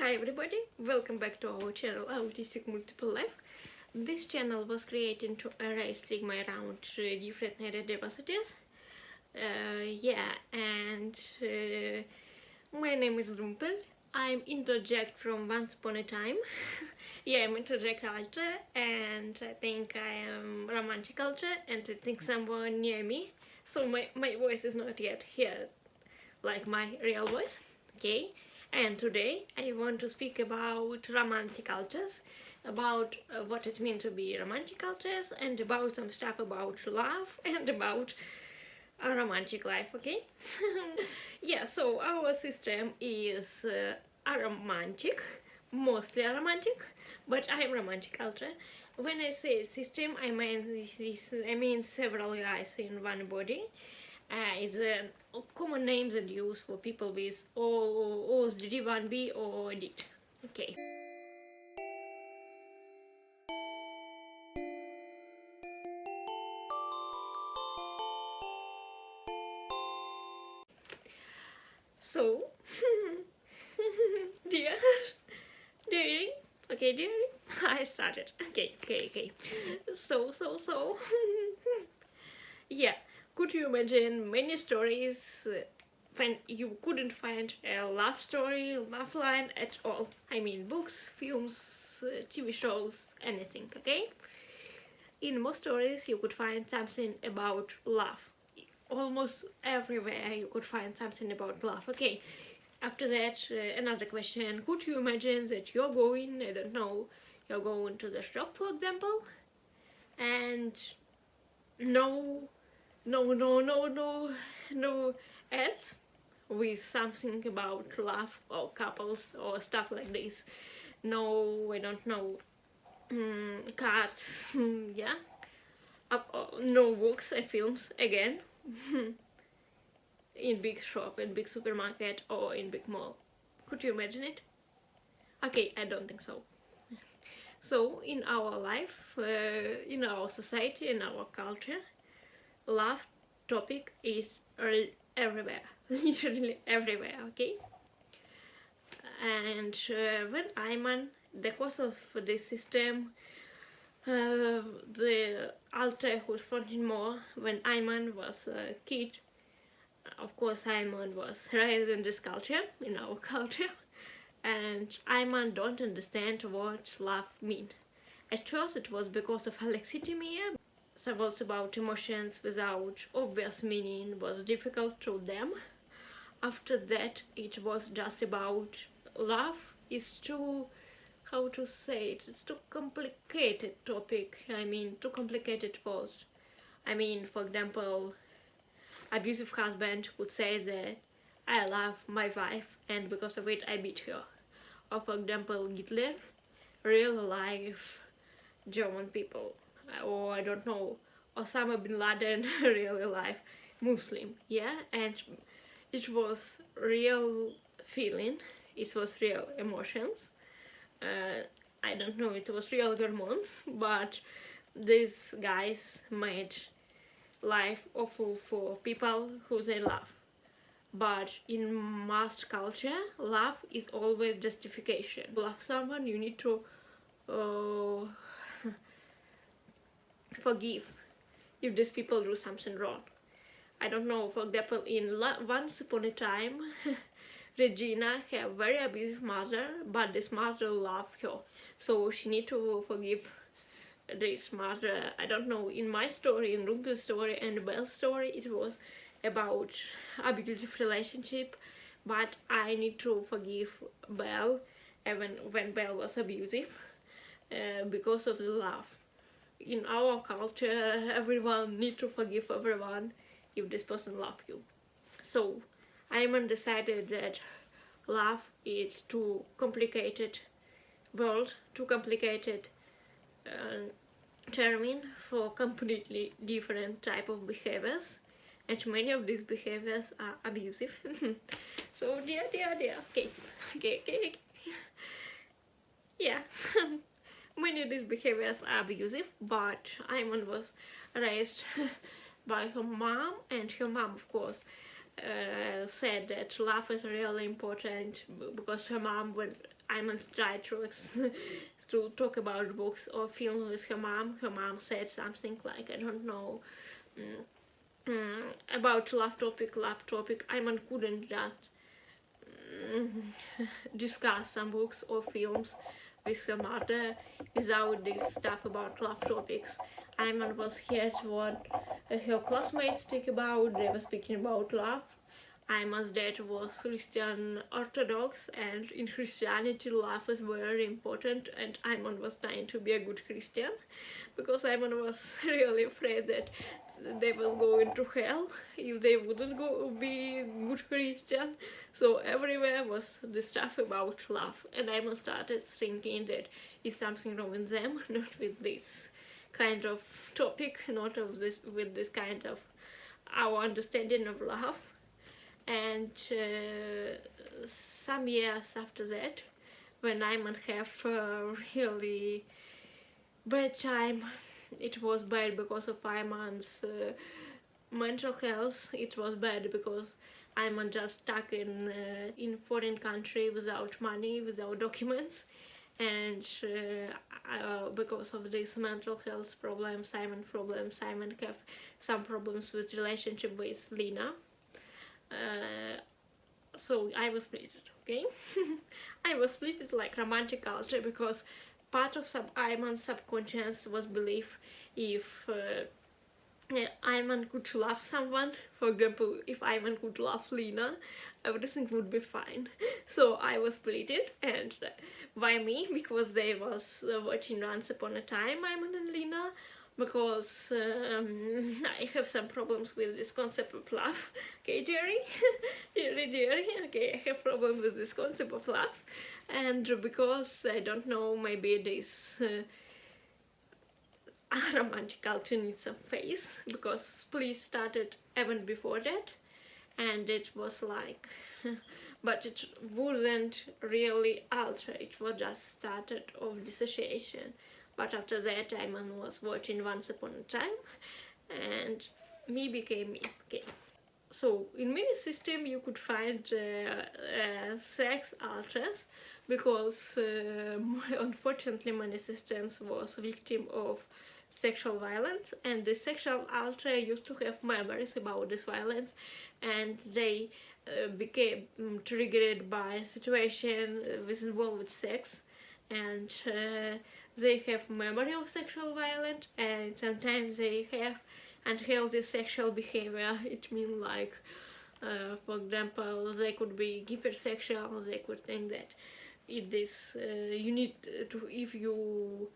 Hi everybody, welcome back to our channel Autistic Multiple Life. This channel was created to erase stigma around different neurodiversities. My name is Rumpel. I'm interject from Once Upon a Time. I'm interject culture, and I think I am romantic culture, and I think someone near me. So my voice is not yet here, like my real voice. Okay. And today I want to speak about romantic cultures, about what it means to be romantic cultures, and about some stuff about love and about a romantic life, okay? So our system is aromantic, mostly aromantic, but I'm romantic culture. When I say system, I mean several guys in one body. It's a common name that used for people with OSD 1B or DIT. Okay. So, dearing, okay, dearing, I started. Okay. So, yeah. Could you imagine many stories when you couldn't find a love story, love line at all? I mean books, films, TV shows, anything, okay? In most stories you could find something about love. Almost everywhere you could find something about love, okay? After that, another question. Could you imagine that you're going, I don't know, you're going to the shop, for example, and no ads with something about love or couples or stuff like this. No, I don't know, cards, no books, films again, in big shop, in big supermarket or in big mall. Could you imagine it? Okay, I don't think so. So in our life, in our society, in our culture, love topic is everywhere, literally everywhere, okay? And when I'm on the course of this system, the alter who's fronting more, when Ayman was a kid, of course Ayman was raised in this culture, in our culture, and Ayman don't understand what love means. At first it was because of alexithymia. Some words about emotions without obvious meaning was difficult to them. After that it was just about love is too, how to say it, it's too complicated topic. I mean, too complicated words. I mean, for example, abusive husband would say that I love my wife and because of it I beat her. Or for example, Hitler, real life German people, or I don't know, Osama bin Laden, real life Muslim, and it was real feeling, it was real emotions, I don't know, it was real hormones, but these guys made life awful for people who they love. But in mass culture, love is always justification. Love someone, you need to forgive if these people do something wrong. I don't know, for example, in Once Upon a Time, Regina had a very abusive mother, but this mother loved her, so she need to forgive this mother. I don't know, in my story, in Rumpel's story and Belle's story, it was about abusive relationship, but I need to forgive Belle even when Belle was abusive, because of the love. In our culture, everyone need to forgive everyone if this person loves you. So Ayman decided that love is too complicated world, too complicated term for completely different type of behaviors, and many of these behaviors are abusive. So dear, okay. Yeah. Many of these behaviors are abusive, but Ayman was raised by her mom, and her mom, of course, said that love is really important because her mom, when Ayman tried to talk about books or films with her mom said something like, I don't know, about love topic. Ayman couldn't just discuss some books or films with her mother without this stuff about love topics. Ayman was here to what her classmates speak about. They were speaking about love. Ayman's dad was Christian Orthodox, and in Christianity love is very important, and Ayman was trying to be a good Christian because Ayman was really afraid that they will go into hell if they wouldn't be good Christian. So everywhere was the stuff about love, and Ayman started thinking that is something wrong with them, not with this kind of topic, not of this with this kind of our understanding of love. And some years after that, when Ayman have a really bad time, it was bad because of Ayman's mental health. It was bad because Ayman just stuck in foreign country without money, without documents, and because of these mental health problems, Ayman have some problems with relationship with Lena. So I was split, okay? I was split like romantic culture because part of Ayman's subconscious was belief if Ayman could love someone, for example, if Ayman could love Lena, everything would be fine. So I was split, and why me? Because they was watching Once Upon a Time, Ayman and Lena, because I have some problems with this concept of love. Okay, Jerry? Jerry? Okay, I have problem with this concept of love. And because, I don't know, maybe this romantic culture needs some face, because Split started even before that, and it was like, but it wasn't really altered, it was just started of dissociation. But after that, Ayman was watching Once Upon a Time, and me became me. Okay. So in many systems you could find sex alters, because unfortunately many systems was victim of sexual violence, and the sexual alter used to have memories about this violence, and they became triggered by a situation involved with sex, and they have memory of sexual violence, and sometimes they have unhealthy sexual behavior. It means like, for example, they could be hypersexual. They could think that if this you need to, if you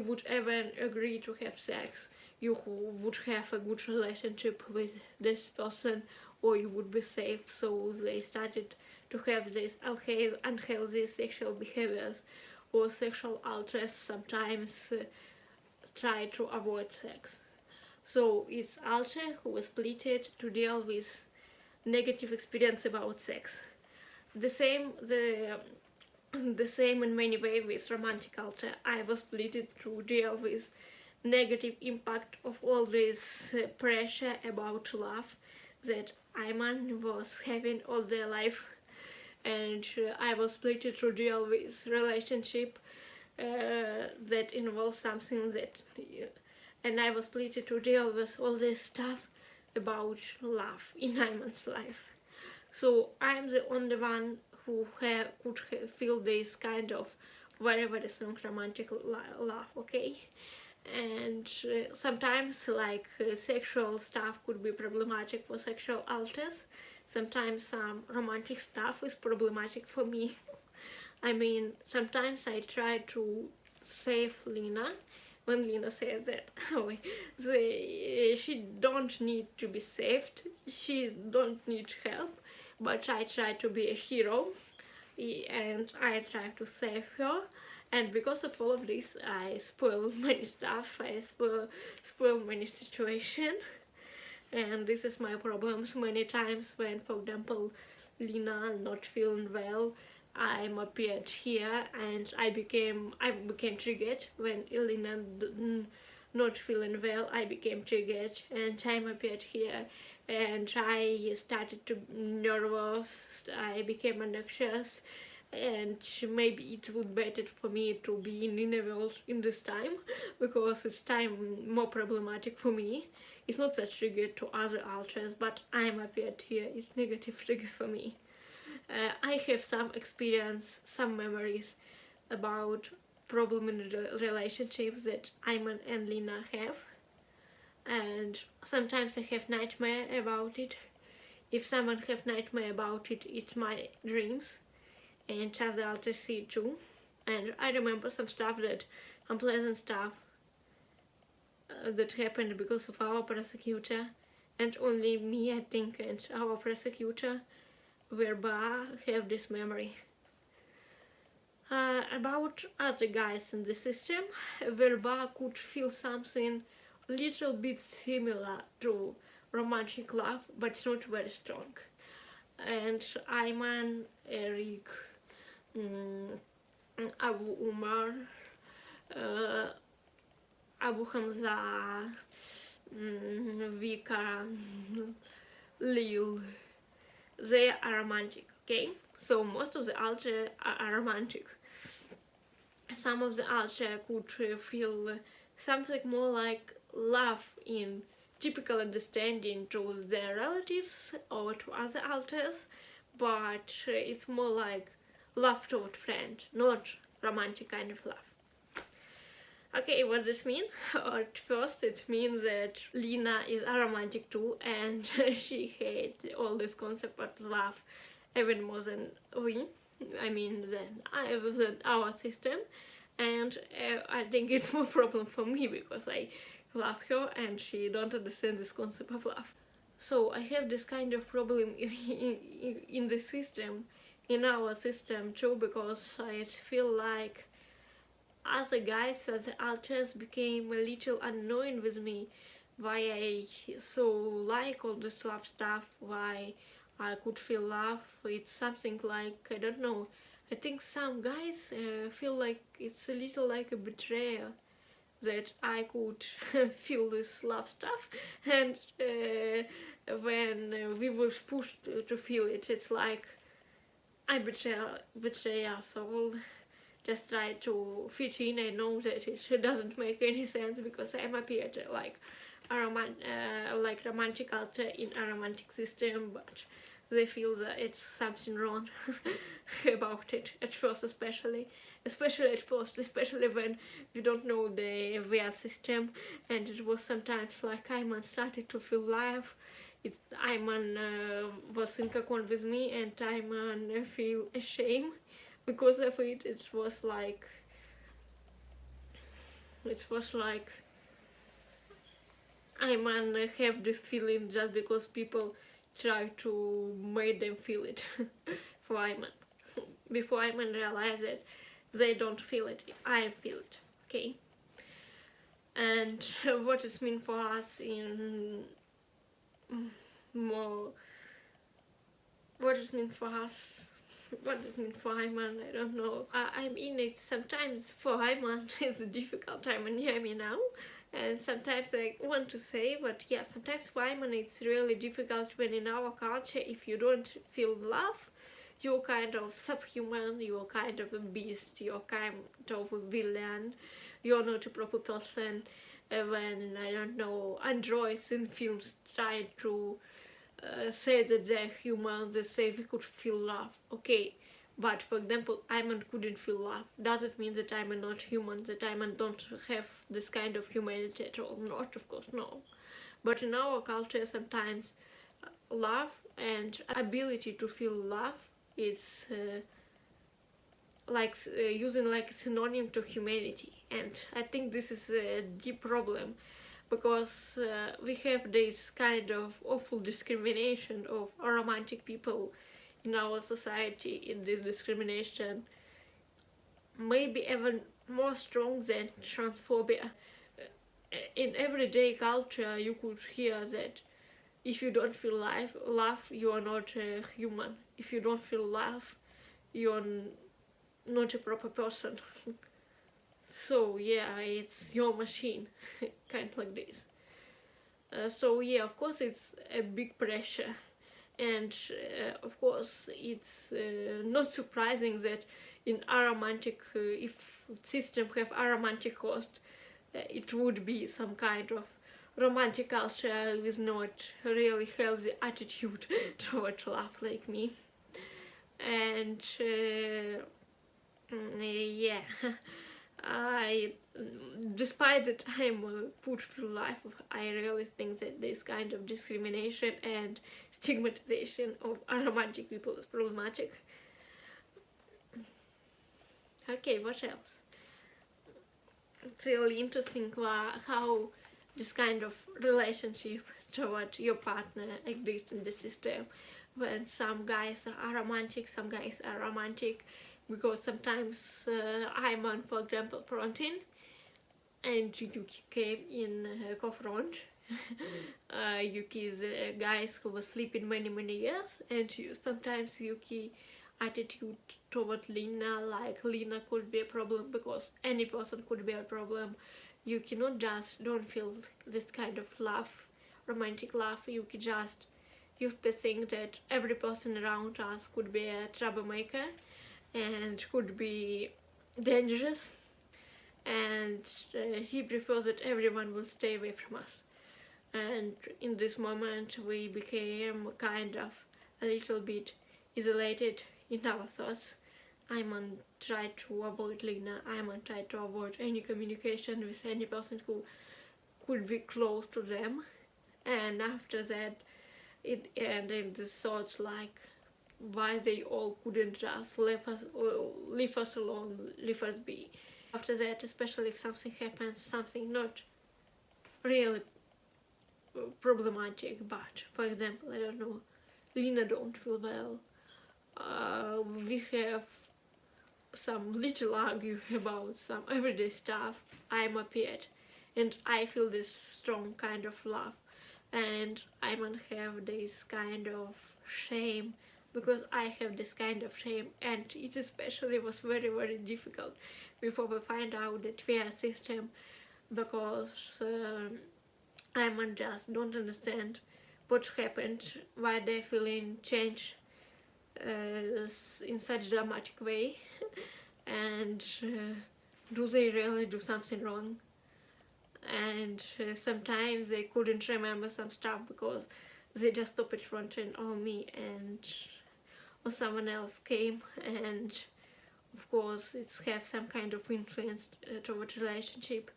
would ever agree to have sex, you would have a good relationship with this person, or you would be safe. So they started to have these unhealthy sexual behaviors, or sexual alters sometimes try to avoid sex. So it's alter who was split to deal with negative experience about sex. The same in many ways with romantic alter. I was split to deal with negative impact of all this pressure about love that Ayman was having all their life, and I was split to deal with relationship that involves something that, and I was split to deal with all this stuff about love in Ayman's life. So I'm the only one who could feel this kind of very, very strong romantic love, okay? And sometimes like sexual stuff could be problematic for sexual alters. Sometimes some romantic stuff is problematic for me. I mean, sometimes I try to save Lena when Lena said that she don't need to be saved, she don't need help, but I try to be a hero and I try to save her. And because of all of this, I spoil many stuff, I spoil many situations. And this is my problems many times when, for example, Lena not feeling well, I'm appeared here, and I became triggered when Lena not feeling well, I became triggered and time appeared here, and I started to nervous, I became anxious, and maybe it would be better for me to be in inner world in this time, because it's time more problematic for me. It's not such trigger to other alters, but I'm appeared here is negative trigger for me. I have some experience, some memories about problem in the relationships that Ayman and Lina have, and sometimes I have nightmare about it. If someone have nightmare about it, it's my dreams, and other alters see it too. And I remember some stuff, that unpleasant stuff that happened because of our prosecutor, and only me, I think, and our prosecutor Verba have this memory. About other guys in the system, Verba could feel something a little bit similar to romantic love, but not very strong. And Ayman, Eric, Abu Umar, Abu Hamza, Vika, Lil, they are romantic, okay? So most of the alter are romantic. Some of the alter could feel something more like love in typical understanding to their relatives or to other alters, but it's more like love toward friend, not romantic kind of love. Okay, what does this mean? At first it means that Lina is aromantic too, and she hates all this concept of love even more than we, I mean than our system, and I think it's more problem for me because I love her and she don't understand this concept of love. So I have this kind of problem in the system, in our system too, because I feel like other guys, other alters became a little annoying with me, why I so like all this love stuff, why I could feel love. It's something like, I don't know, I think some guys feel like it's a little like a betrayal that I could feel this love stuff, and when we were pushed to feel it, it's like I betray us all. Just try to fit in. I know that it doesn't make any sense because I'm appeared like like romantic alter in a romantic system, but they feel that it's something wrong about it at first, especially at first, especially when we don't know the VR system, and it was sometimes like Ayman started to feel love. Ayman was in cocoon with me, and Ayman feel ashamed because of it. It was like Ayman have this feeling just because people try to make them feel it for Ayman. Before Ayman realized that they don't feel it, I feel it, okay? And what it means for us in more, what it means for us, what it means for Ayman, I don't know. I mean, it's sometimes for Ayman it's a difficult time and hear me now. And sometimes I want to say, but yeah, sometimes for Ayman it's really difficult when in our culture, if you don't feel love, you're kind of subhuman, you're kind of a beast, you're kind of a villain, you're not a proper person. When, I don't know, androids in films try to say that they're human, they say we could feel love, okay, but for example, Ayman couldn't feel love. Does it mean that Ayman not human, that Ayman don't have this kind of humanity at all? Not, of course, no. But in our culture, sometimes love and ability to feel love is using like synonym to humanity, and I think this is a deep problem, because we have this kind of awful discrimination of aromantic people in our society. In this discrimination maybe even more strong than transphobia. In everyday culture you could hear that if you don't feel love, you are not a human. If you don't feel love, you're not a proper person. So yeah, it's your machine, kind of like this. So yeah, of course it's a big pressure, and of course it's not surprising that in Aromantic, if system have Aromantic host, it would be some kind of romantic culture with not really healthy attitude toward love like me. And yeah, I, despite that I'm put through life, I really think that this kind of discrimination and stigmatization of aromantic people is problematic. Okay, what else? It's really interesting how this kind of relationship toward your partner exists in the system, when some guys are romantic, some guys are romantic, because sometimes I'm on, for example, fronting, and Yuki came in co-front. Yuki is a guy who was sleeping many years, and sometimes Yuki attitude toward Lina, like Lina could be a problem because any person could be a problem. You cannot just don't feel this kind of love, romantic love. You can just used to think that every person around us could be a troublemaker and could be dangerous, and he prefers that everyone will stay away from us. And in this moment we became kind of a little bit isolated in our thoughts. Ayman tried to avoid Lina, Ayman tried to avoid any communication with any person who could be close to them, and after that it ended the thoughts like why they all couldn't just leave us alone, leave us be. After that, especially if something happens, something not really problematic, but for example, I don't know, Lina don't feel well, we have some little argue about some everyday stuff, I'm appeared and I feel this strong kind of love, and I might have this kind of shame because I have this kind of shame, and it especially was very difficult before we find out that we are a system, because I just don't understand what happened, why their feeling changed in such dramatic way, and do they really do something wrong? And sometimes they couldn't remember some stuff because they just stopped fronting on me, and or someone else came, and of course it's have some kind of influence toward relationship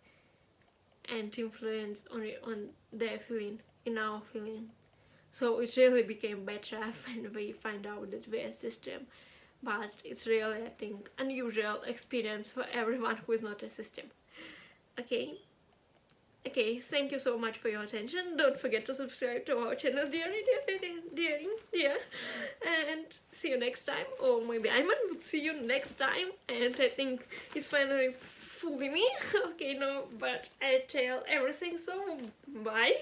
and influence on their feeling, in our feeling. So it really became better when we find out that we're a system, but it's really, I think, unusual experience for everyone who is not a system. Okay, thank you so much for your attention. Don't forget to subscribe to our channel, dear, and see you next time, or maybe Ayman would see you next time, and I think he's finally fooling me. Okay, no, but I tell everything, so bye.